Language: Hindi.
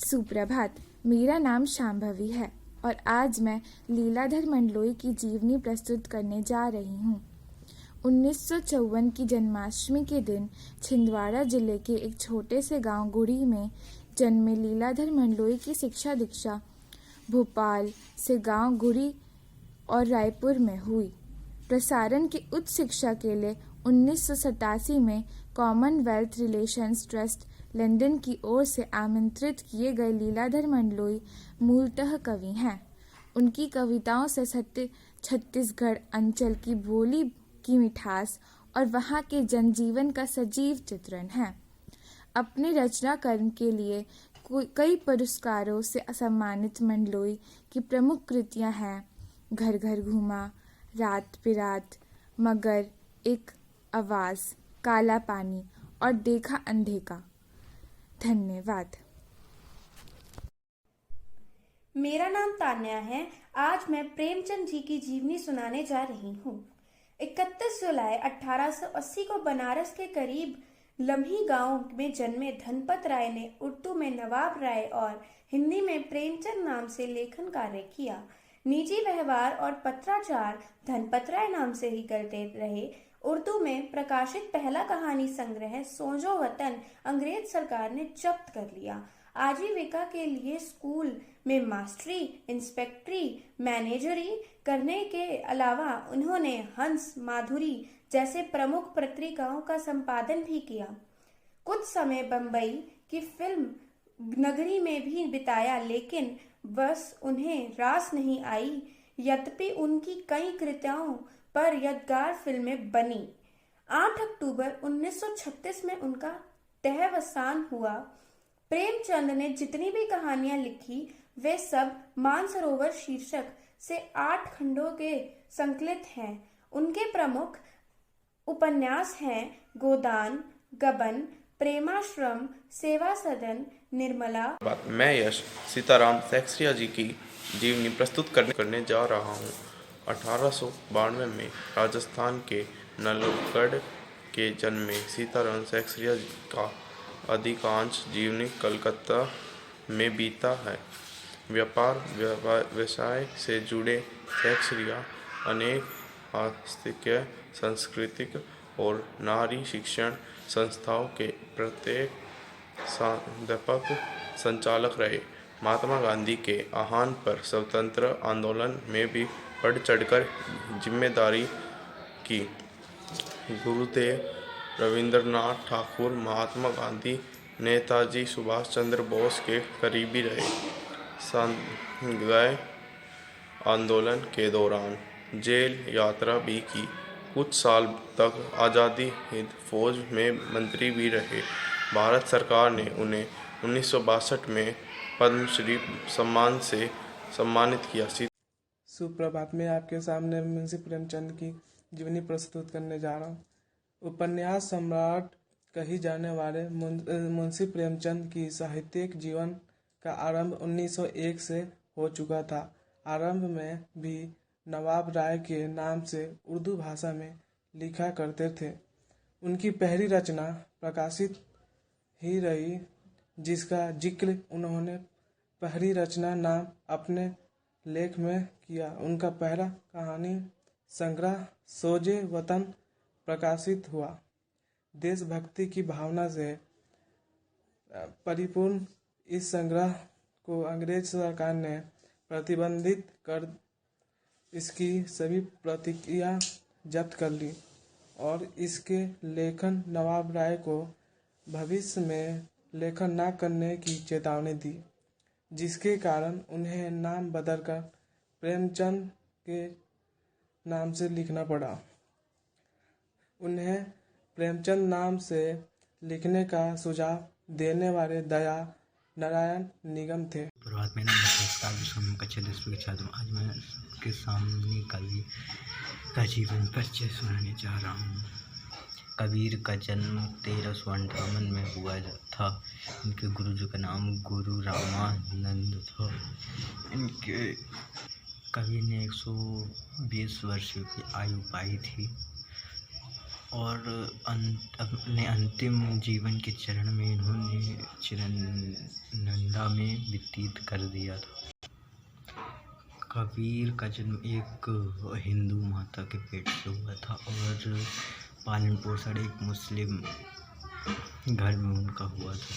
सुप्रभात। मेरा नाम शांभवी है और आज मैं लीलाधर मंडलोई की जीवनी प्रस्तुत करने जा रही हूँ। 1954 की जन्माष्टमी के दिन छिंदवाड़ा जिले के एक छोटे से गांव गुड़ी में जन्मे लीलाधर मंडलोई की शिक्षा दीक्षा भोपाल से गांव गुड़ी और रायपुर में हुई। प्रसारण की उच्च शिक्षा के लिए 1987 में कॉमनवेल्थ रिलेशंस ट्रस्ट लंदन की ओर से आमंत्रित किए गए लीलाधर मंडलोई मूलतः कवि हैं। उनकी कविताओं से छत्तीसगढ़ अंचल की बोली की मिठास और वहाँ के जनजीवन का सजीव चित्रण है। अपने रचना कर्म के लिए कई पुरस्कारों से सम्मानित मंडलोई की प्रमुख कृतियाँ हैं घर घर घूमा, रात बिरात, मगर, एक आवाज़, काला पानी और देखा अंधेका। धन्यवाद। मेरा नाम तान्या है। आज मैं प्रेमचंद जी की जीवनी सुनाने जा रही हूँ। 31 जुलाई 1880 को बनारस के करीब लम्ही गांव में जन्मे धनपत राय ने उर्दू में नवाब राय और हिंदी में प्रेमचंद नाम से लेखन कार्य किया। निजी व्यवहार और पत्राचार धनपत राय नाम से ही करते रहे। उर्दू में प्रकाशित पहला कहानी संग्रह सोजो वतन अंग्रेज सरकार ने जब्त कर लिया। आजीविका के लिए स्कूल में मास्टरी, इंस्पेक्टरी, मैनेजरी करने के अलावा उन्होंने हंस, माधुरी जैसे प्रमुख पत्रिकाओं का संपादन भी किया। कुछ समय बंबई की फिल्म नगरी में भी बिताया, लेकिन बस उन्हें रास नहीं आई। यद्यपि उनकी कई कृतियों पर यादगार फिल्में बनी। 8 अक्टूबर 1936 में उनका देहावसान हुआ। प्रेमचंद ने जितनी भी कहानियां लिखी वे सब मानसरोवर शीर्षक से 8 खंडों के संकलित हैं। उनके प्रमुख उपन्यास हैं गोदान, गबन, प्रेमाश्रम, सेवा सदन, निर्मला। मैं यश सीताराम सैक्रिया जी की जीवनी प्रस्तुत करने जा रहा हूँ। 1892 में राजस्थान के नलगढ़ के जन्मे सीताराम सैक्रिया जी का अधिकांश जीवनी कलकत्ता में बीता है। व्यापार व्यवसाय से जुड़े सैक्रिया अनेक आस्तिक, सांस्कृतिक और नारी शिक्षण संस्थाओं के प्रत्येक संस्थापक संचालक रहे। महात्मा गांधी के आह्वान पर स्वतंत्र आंदोलन में भी बढ़ चढ़कर जिम्मेदारी की। गुरुदेव रविंद्रनाथ ठाकुर महात्मा गांधी, नेताजी सुभाष चंद्र बोस के करीबी रहे। संघीय आंदोलन के दौरान जेल यात्रा भी की। कुछ साल तक आज़ादी हिंद फौज में मंत्री भी रहे। भारत सरकार ने उन्हें 1962 में पद्मश्री सम्मान से सम्मानित किया। सुप्रभात। मैं आपके सामने मुंशी प्रेमचंद की जीवनी प्रस्तुत करने जा रहा हूँ। उपन्यास सम्राट कही जाने वाले मुंशी प्रेमचंद की साहित्यिक जीवन का आरंभ 1901 से हो चुका था। आरंभ में भी नवाब राय के नाम से उर्दू भाषा में लिखा करते थे। उनकी पहली रचना प्रकाशित ही रही, जिसका जिक्र उन्होंने पहली रचना नाम अपने लेख में किया। उनका पहला कहानी संग्रह सोजे वतन प्रकाशित हुआ। देशभक्ति की भावना से परिपूर्ण इस संग्रह को अंग्रेज सरकार ने प्रतिबंधित कर इसकी सभी प्रतियां जब्त कर ली और इसके लेखन नवाब राय को भविष्य में लेखन न करने की चेतावनी दी, जिसके कारण उन्हें नाम बदलकर प्रेमचंद के नाम से लिखना पड़ा। उन्हें प्रेमचंद नाम से लिखने का सुझाव देने वाले दया नारायण निगम थे। प्रभात। मेरा नाम कक्षा 10वीं का छात्र हूँ। आज मैं आपके सामने कवि का जीवन परिचय सुनाने जा रहा हूँ। कबीर का जन्म 1358 में हुआ था। इनके गुरुजी का नाम गुरु रामानंद था। इनके कवि ने 120 वर्ष की आयु पाई थी और अपने अंतिम जीवन के चरण में इन्होंने चिरनंदा में व्यतीत कर दिया था। कबीर का जन्म एक हिंदू माता के पेट से हुआ था और पालन पोषण एक मुस्लिम घर में उनका हुआ था।